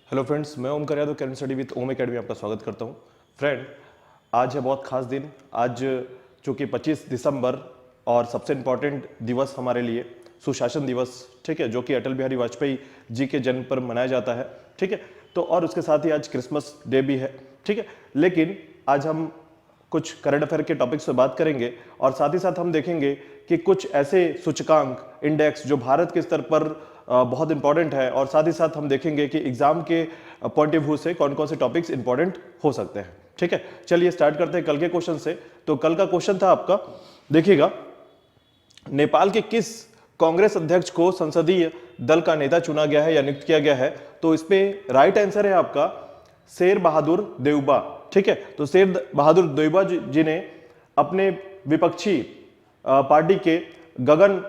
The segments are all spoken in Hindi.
हेलो फ्रेंड्स, मैं ओमकार यादव कैरेन स्टडी विद ओम एकेडमी आपका स्वागत करता हूं। फ्रेंड, आज है बहुत खास दिन। आज चूंकि 25 दिसंबर और सबसे इम्पोर्टेंट दिवस हमारे लिए सुशासन दिवस, ठीक है, जो कि अटल बिहारी वाजपेयी जी के जन्म पर मनाया जाता है, ठीक है। तो और उसके साथ ही आज क्रिसमस डे भी है, ठीक है। लेकिन आज हम कुछ करंट अफेयर के टॉपिक्स पे बात करेंगे और साथ ही साथ हम देखेंगे कि कुछ ऐसे सूचकांक इंडेक्स जो भारत के स्तर पर बहुत इंपॉर्टेंट है, और साथ ही साथ हम देखेंगे कि एग्जाम के पॉइंट ऑफ व्यू से कौन कौन से टॉपिक्स इंपॉर्टेंट हो सकते हैं, ठीक है। चलिए स्टार्ट करते हैं कल के क्वेश्चन से। तो कल का क्वेश्चन था आपका, देखिएगा, नेपाल के किस कांग्रेस अध्यक्ष को संसदीय दल का नेता चुना गया है या नियुक्त किया गया है? तो इसमें राइट आंसर है आपका शेर बहादुर देउबा, ठीक है। तो शेर बहादुर देउबा जी ने अपने विपक्षी पार्टी के गगन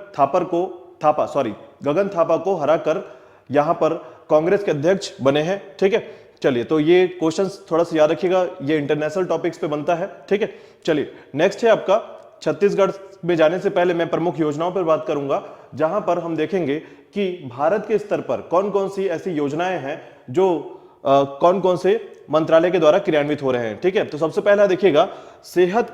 थापा को हराकर यहां पर कांग्रेस के अध्यक्ष बने हैं, ठीक है। चलिए, तो ये क्वेश्चंस थोड़ा सा याद रखिएगा, ये इंटरनेशनल टॉपिक्स पे बनता है, ठीक है। चलिए, नेक्स्ट है आपका छत्तीसगढ़ में जाने से पहले मैं प्रमुख योजनाओं पर बात करूंगा, जहां पर हम देखेंगे कि भारत के स्तर पर कौन कौन सी ऐसी योजनाएं हैं जो कौन कौन से मंत्रालय के द्वारा क्रियान्वित हो रहे हैं, ठीक है। तो सबसे पहला देखिएगा, सेहत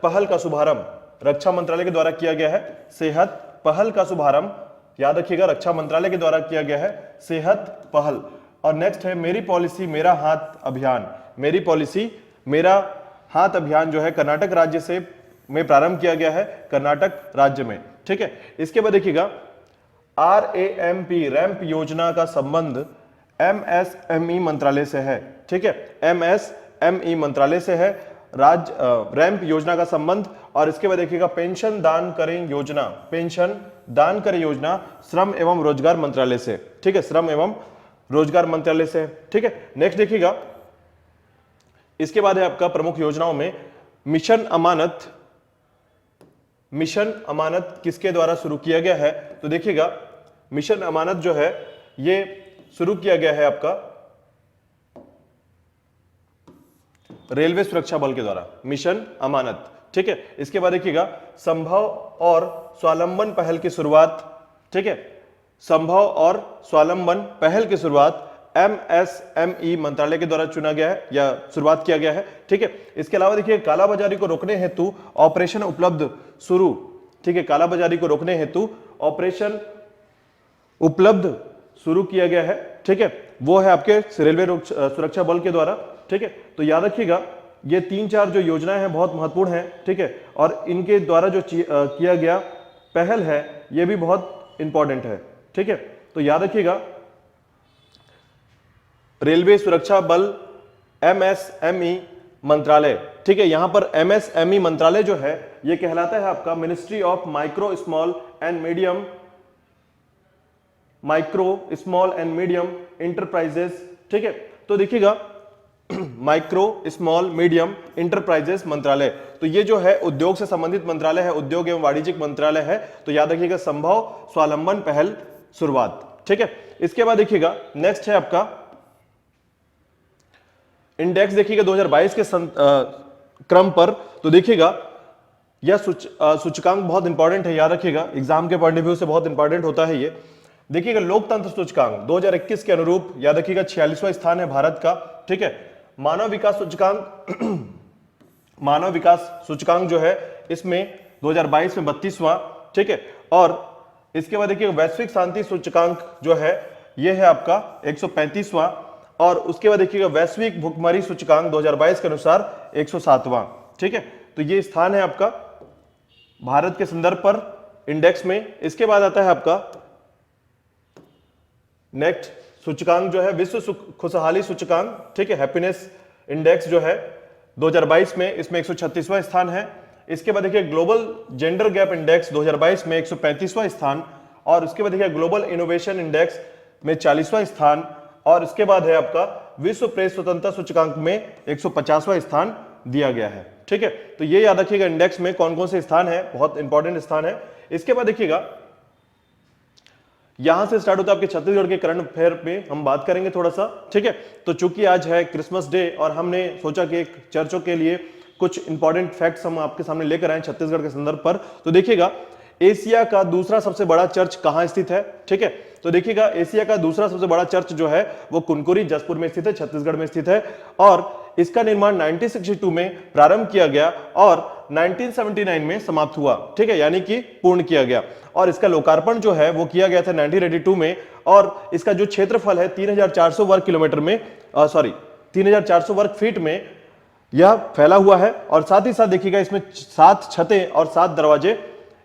पहल का शुभारंभ रक्षा मंत्रालय के द्वारा किया गया है। सेहत पहल का शुभारंभ याद रखिएगा, रक्षा मंत्रालय के द्वारा किया गया है सेहत पहल। और नेक्स्ट है मेरी पॉलिसी मेरा हाथ अभियान। मेरी पॉलिसी मेरा हाथ अभियान जो है कर्नाटक राज्य से में प्रारंभ किया गया है, कर्नाटक राज्य में, ठीक है। इसके बाद देखिएगा, रैम्प योजना का संबंध एमएसएमई मंत्रालय से है, ठीक है। एमएसएमई मंत्रालय से है रैम्प योजना का संबंध। और इसके बाद देखिएगा, पेंशन दान करें योजना श्रम एवं रोजगार मंत्रालय से, ठीक है, श्रम एवं रोजगार मंत्रालय से, ठीक है। नेक्स्ट देखिएगा, इसके बाद है आपका प्रमुख योजनाओं में मिशन अमानत किसके द्वारा शुरू किया गया है? तो देखिएगा, मिशन अमानत जो है ये शुरू किया गया है आपका रेलवे सुरक्षा बल के द्वारा, मिशन अमानत, ठीक है। इसके बाद देखिएगा, संभव और स्वावलंबन पहल की शुरुआत, ठीक है, संभव और स्वावलंबन पहल की शुरुआत एमएसएमई मंत्रालय के द्वारा चुना गया है या शुरुआत किया गया है, ठीक है। इसके अलावा देखिए, कालाबाजारी को रोकने हेतु ऑपरेशन उपलब्ध शुरू, ठीक है, कालाबाजारी को रोकने हेतु ऑपरेशन उपलब्ध शुरू किया गया है, ठीक है, वो है आपके रेलवे सुरक्षा बल के द्वारा, ठीक है। तो याद रखिएगा, ये 3-4 जो योजनाएं हैं बहुत महत्वपूर्ण हैं, ठीक है, और इनके द्वारा जो किया गया पहल है ये भी बहुत इंपॉर्टेंट है, ठीक है। तो याद रखिएगा, रेलवे सुरक्षा बल एमएसएमई मंत्रालय, ठीक है। यहां पर एमएसएमई मंत्रालय जो है ये कहलाता है आपका ministry of micro small and medium enterprises, ठीक है। तो देखिएगा, माइक्रो स्मॉल मीडियम इंटरप्राइजेस मंत्रालय, तो ये जो है उद्योग से संबंधित मंत्रालय है, उद्योग एवं वाणिज्यिक मंत्रालय है। तो याद रखिएगा, संभव स्वावलंबन पहल शुरुआत, ठीक है। इसके बाद देखिएगा, नेक्स्ट है आपका इंडेक्स, देखिएगा 2022 के क्रम पर। तो देखिएगा, यह सूचकांक बहुत इंपॉर्टेंट है, याद रखिएगा, एग्जाम के पॉइंट ऑफ व्यू से बहुत इंपॉर्टेंट होता है ये। देखिएगा, लोकतंत्र सूचकांक 2021 के अनुरूप याद रखिएगा 46वां स्थान है भारत का, ठीक है। मानव विकास सूचकांक जो है इसमें 2022 में 32वां, ठीक है। और इसके बाद देखिए, वैश्विक शांति सूचकांक जो है यह है आपका 135वां। और उसके बाद देखिएगा, वैश्विक भुखमरी सूचकांक 2022 के अनुसार 107वां, ठीक है। तो ये स्थान है आपका भारत के संदर्भ पर इंडेक्स में। इसके बाद आता है आपका नेक्स्ट सूचकांक जो है विश्व खुशहाली सूचकांक, ठीक है, हैप्पीनेस इंडेक्स जो है 2022 में इसमें 136वां स्थान है। इसके बाद देखिए, ग्लोबल जेंडर गैप इंडेक्स 2022 में 135वां स्थान। और उसके बाद देखिए, ग्लोबल इनोवेशन इंडेक्स में 40वां स्थान। और इसके बाद है आपका विश्व प्रेस स्वतंत्रता सूचकांक में 150वां स्थान दिया गया है, ठीक है। तो ये याद रखिएगा, इंडेक्स में कौन कौन से स्थान है, बहुत इंपॉर्टेंट स्थान है। इसके बाद देखिएगा, यहां से स्टार्ट होता है आपके छत्तीसगढ़ के करंट अफेयर पे हम बात करेंगे थोड़ा सा, ठीक है। तो चूंकि आज है क्रिसमस डे और हमने सोचा कि एक चर्चों के लिए कुछ इंपॉर्टेंट फैक्ट्स हम आपके सामने लेकर आए छत्तीसगढ़ के संदर्भ पर। तो देखिएगा, एशिया का दूसरा सबसे बड़ा चर्च कहां स्थित है? ठीक है, तो देखिएगा एशिया का दूसरा सबसे बड़ा चर्च जो है वो कुनकुरी जसपुर में स्थित है, छत्तीसगढ़ में स्थित है। और इसका निर्माण 1962 में प्रारंभ किया गया और 1979 में समाप्त हुआ। ठीक है, यानी कि पूर्ण किया गया। और इसका लोकार्पण जो है वो किया गया था 1982 में। और इसका जो क्षेत्रफल है 3,400 वर्ग किलोमीटर में 3,400 वर्ग फीट में यह फैला हुआ है। और साथ ही साथ देखिएगा इसमें 7 छतें और 7 दरवाजे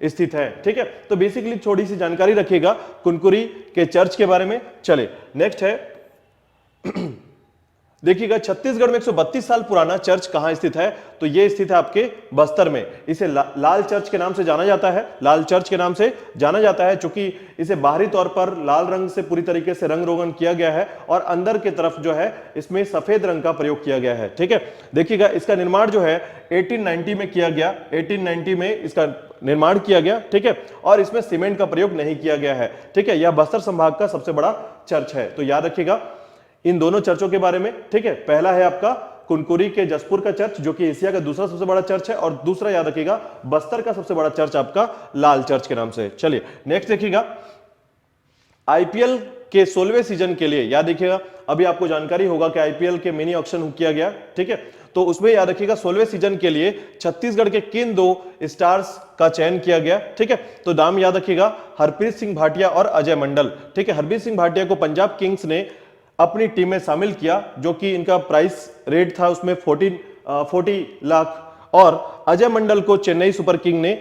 स्थित है। ठीक है, तो बेसिकली थोड़ी सी जानकारी रखिएगा कुनकुरी के चर्च के बारे में। चले नेक्स्ट है देखिएगा छत्तीसगढ़ में 132 साल पुराना चर्च कहां स्थित है? तो यह स्थित है आपके बस्तर में। इसे लाल चर्च के नाम से जाना जाता है, लाल चर्च के नाम से जाना जाता है, क्योंकि इसे बाहरी तौर पर लाल रंग से पूरी तरीके से रंग रोगन किया गया है और अंदर की तरफ जो है इसमें सफेद रंग का प्रयोग किया गया है। ठीक है, देखिएगा इसका निर्माण जो है 1890 में किया गया, 1890 में इसका निर्माण किया गया। ठीक है, और इसमें सीमेंट का प्रयोग नहीं किया गया है। ठीक है, यह बस्तर संभाग का सबसे बड़ा चर्च है। तो याद रखिएगा इन दोनों चर्चों के बारे में। ठीक है, पहला है आपका कुनकुरी के जसपुर का चर्च जो कि एशिया का दूसरा सबसे बड़ा चर्च है, और दूसरा याद रखिएगा बस्तर का सबसे बड़ा चर्च आपका लाल चर्च के नाम से। चलिए नेक्स्ट देखिएगा आईपीएल के 16वें सीजन के लिए याद देखिएगा, अभी आपको जानकारी होगा कि आईपीएल के मिनी ऑक्शन किया गया। ठीक है, तो उसमें याद रखिएगा 16वें सीजन के लिए छत्तीसगढ़ के किन 2 स्टार्स का चयन किया गया। ठीक है, तो नाम याद रखिएगा हरप्रीत सिंह भाटिया और अजय मंडल। ठीक है, हरप्रीत सिंह भाटिया को पंजाब किंग्स ने अपनी टीम में शामिल किया, जो कि इनका प्राइस रेट था उसमें 40 लाख, और अजय मंडल को चेन्नई सुपर किंग ने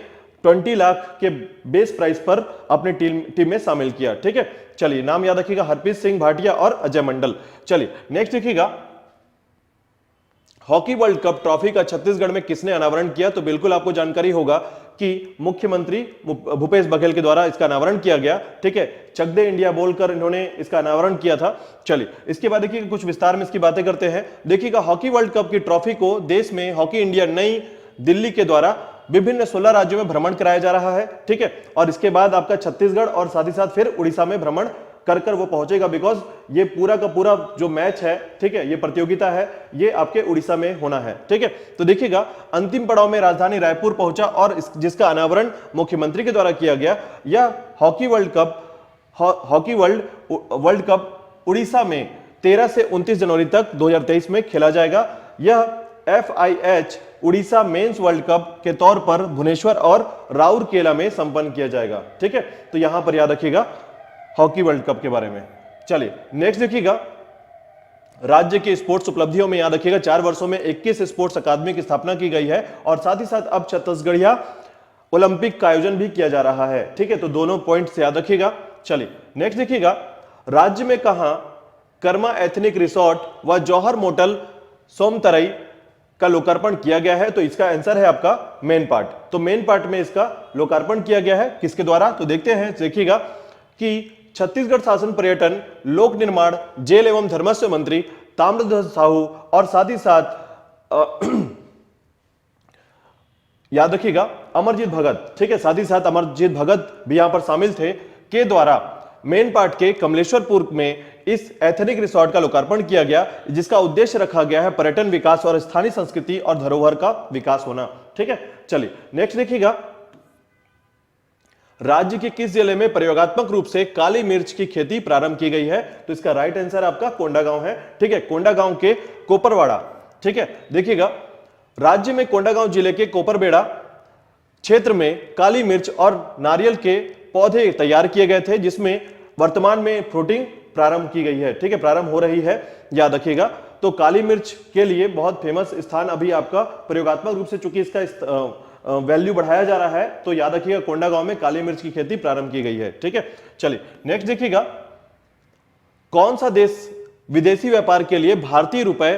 20 लाख के बेस प्राइस पर अपनी टीम में शामिल किया। ठीक है, चलिए नाम याद रखिएगा हरप्रीत सिंह भाटिया और अजय मंडल। चलिए नेक्स्ट देखिएगा हॉकी वर्ल्ड कप ट्रॉफी का छत्तीसगढ़ में किसने अनावरण किया? तो बिल्कुल आपको जानकारी होगा कि मुख्यमंत्री भूपेश बघेल के द्वारा इसका अनावरण किया गया। ठीक है, चक दे इंडिया बोलकर इन्होंने इसका अनावरण किया था। चलिए इसके बाद देखिए कुछ विस्तार में इसकी बातें करते हैं। देखिएगा हॉकी वर्ल्ड कप की ट्रॉफी को देश में हॉकी इंडिया नई दिल्ली के द्वारा विभिन्न 16 राज्यों में भ्रमण कराया जा रहा है। ठीक है, और इसके बाद आपका छत्तीसगढ़ और साथ ही साथ फिर उड़ीसा में भ्रमण कर वो पहुंचेगा, बिकॉज ये पूरा का पूरा जो मैच है, ठीक है, ये प्रतियोगिता है, ये आपके उड़ीसा में होना है। ठीक है, तो देखिएगा अंतिम पड़ाव में राजधानी रायपुर पहुंचा और जिसका अनावरण मुख्यमंत्री के द्वारा किया गया। यह हॉकी वर्ल्ड कप उड़ीसा में 13 से 29 जनवरी तक 2023 में खेला जाएगा। यह FIH Orissa mains world cup के तौर पर भुवनेश्वर और राउरकेला में संपन्न किया जाएगा। ठीक है, तो यहां पर याद रखिएगा हॉकी वर्ल्ड कप के बारे में। चलिए नेक्स्ट देखिएगा राज्य की स्पोर्ट्स उपलब्धियों में याद रखिएगा 4 वर्षों में 21 स्पोर्ट्स अकादमी की स्थापना की गई है, और साथ ही साथ अब छत्तीसगढ़िया ओलंपिक का आयोजन भी किया जा रहा है। ठीक है, तो दोनों पॉइंट्स याद रखिएगा। चलिए नेक्स्ट देखिएगा राज्य में कहां कर्मा एथनिक रिसोर्ट व जौहर मोटल सोमतरई का लोकार्पण किया गया है? तो इसका आंसर है आपका मेन पार्ट। तो मेन पार्ट में इसका लोकार्पण किया गया है, किसके द्वारा? तो देखते हैं, देखिएगा कि छत्तीसगढ़ शासन पर्यटन लोक निर्माण जेल एवं धर्मस्व मंत्री ताम्रध्वज साहू और साथ ही साथ याद रखिएगा अमरजीत भगत, ठीक है, साथ ही साथ अमरजीत भगत भी यहां पर शामिल थे, के द्वारा मेन पार्ट के कमलेश्वरपुर में इस एथनिक रिसोर्ट का लोकार्पण किया गया, जिसका उद्देश्य रखा गया है पर्यटन विकास और स्थानीय संस्कृति और धरोहर का विकास होना। ठीक है, चलिए नेक्स्ट देखिएगा राज्य के किस जिले में प्रयोगात्मक रूप से काली मिर्च की खेती प्रारंभ की गई है? तो इसका राइट आंसर आपका कोंडागांव है। ठीक है, कोंडागांव के कोपरवाड़ा। ठीक है, देखिएगा राज्य में कोंडागांव जिले के कोपरबेड़ा क्षेत्र में काली मिर्च और नारियल के पौधे तैयार किए गए थे, जिसमें वर्तमान में फ्रूटिंग प्रारंभ की गई है। ठीक है, प्रारंभ हो रही है, याद रखिएगा। तो काली मिर्च के लिए बहुत फेमस स्थान अभी आपका प्रयोगात्मक रूप से, चूंकि इसका वैल्यू बढ़ाया जा रहा है, तो याद रखिएगा कोंडागांव में काली मिर्च की खेती प्रारंभ की गई है। ठीक है, चलिए नेक्स्ट देखिएगा कौन सा देश विदेशी व्यापार के लिए भारतीय रुपए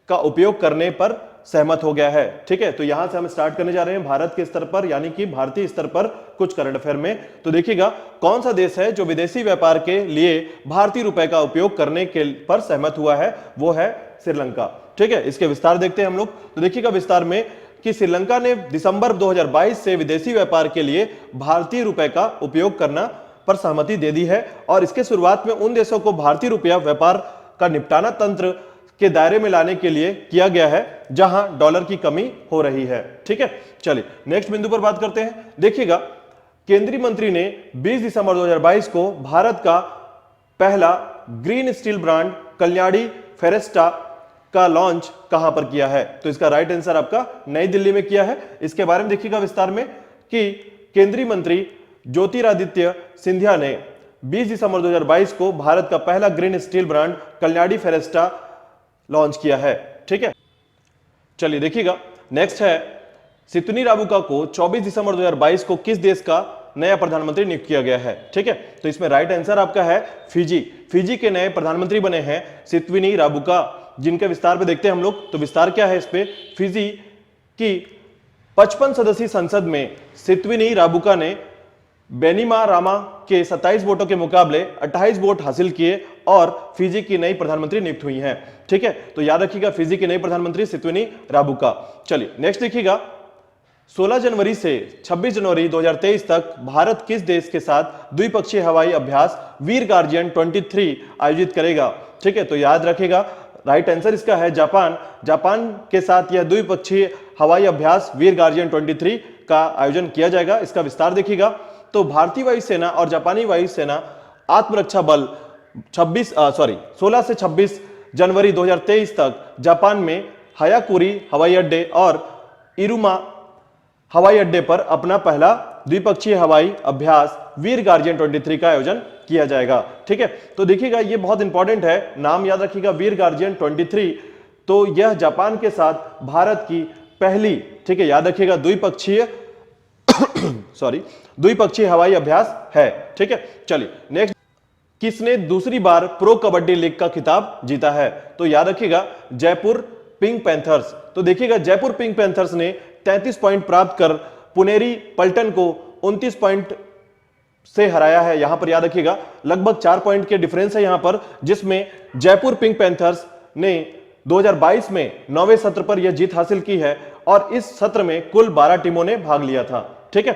का उपयोग करने पर सहमत हो गया है? ठीक है, तो यहां से हम स्टार्ट करने जा रहे हैं भारत के स्तर पर, यानी कि भारतीय स्तर पर कुछ करंट अफेयर में। तो देखिएगा कौन सा देश है जो विदेशी व्यापार के लिए भारतीय रुपए का उपयोग करने के पर सहमत हुआ है? वो है श्रीलंका। ठीक है, इसके विस्तार देखते हैं हम लोग। तो देखिएगा विस्तार में कि श्रीलंका ने दिसंबर 2022 से विदेशी व्यापार के लिए भारतीय रुपए का उपयोग करना पर सहमति दे दी है, और इसके शुरुआत में उन देशों को भारतीय रुपया व्यापार का निपटाना तंत्र के दायरे में लाने के लिए किया गया है जहां डॉलर की कमी हो रही है। ठीक है, चलिए नेक्स्ट बिंदु पर बात करते हैं। देखिएगा केंद्रीय मंत्री ने 20 दिसंबर 2022 को भारत का पहला ग्रीन स्टील ब्रांड कल्याणी फेरेस्टा का लॉन्च कहां पर किया है? तो इसका राइट आंसर आपका नई दिल्ली में किया है। इसके बारे में देखिएगा विस्तार में कि केंद्रीय मंत्री ज्योतिरादित्य सिंधिया ने 20 दिसंबर 2022 को भारत का पहला green steel brand Kalyani Ferresta launch किया है। ठीक है, चलिए देखिएगा नेक्स्ट है, सितनी राबुका को 24 दिसंबर 2022 को किस देश का नया प्रधानमंत्री नियुक्त किया गया है? ठीक है, तो इसमें राइट आंसर आपका है फिजी। फिजी के नए प्रधानमंत्री बने हैं सितनी राबुका, जिनके विस्तार पे देखते हैं हम लोग। तो विस्तार क्या है इस पे, फिजी की 55 सदस्यीय संसद में सितनी राबुका ने बेनिमारामा के 27 वोटों के मुकाबले 28 वोट हासिल किए और फिजी की नई प्रधानमंत्री नियुक्त हुई हैं। ठीक है, तो याद रखिएगा फिजी की नई प्रधानमंत्री सितनी राबुका। चलिए नेक्स्ट देखिएगा, 16 जनवरी से 26 जनवरी 2023 तक भारत किस देश के साथ द्विपक्षीय हवाई अभ्यास वीर गार्जियन 23 आयोजित करेगा? ठीक है, तो याद रखिएगा राइट आंसर इसका है जापान। जापान के साथ यह द्विपक्षीय हवाई अभ्यास वीर गार्जियन 23 का आयोजन किया जाएगा। इसका विस्तार देखिएगा, तो भारतीय वायुसेना और जापानी वायुसेना आत्मरक्षा बल 16 से 26 जनवरी 2023 तक जापान में हायाकुरी हवाई अड्डे और इरुमा हवाई अड्डे पर अपना पहला द्विपक्षीय हवाई अभ्यास वीर गार्जियन 23 का आयोजन किया जाएगा। ठीक है, तो देखिएगा ये बहुत इंपॉर्टेंट है, नाम याद रखिएगा वीर गार्जियन 23। तो यह जापान के साथ भारत की पहली, ठीक है याद रखिएगा, द्विपक्षीय हवाई अभ्यास है। ठीक है, चलिए नेक्स्ट, किसने दूसरी बार प्रो कबड्डी लीग का खिताब जीता है? तो याद रखिएगा जयपुर पिंक पैंथर्स। तो देखिएगा जयपुर पिंक पैंथर्स ने 33 पॉइंट प्राप्त कर पुनेरी पल्टन को 29 पॉइंट से हराया है। यहां पर याद रखिएगा लगभग 4 पॉइंट के डिफरेंस है यहां पर, जिसमें जयपुर पिंक पैंथर्स ने 2022 में 9वें सत्र पर यह जीत हासिल की है और इस सत्र में कुल 12 टीमों ने भाग लिया था। ठीक है,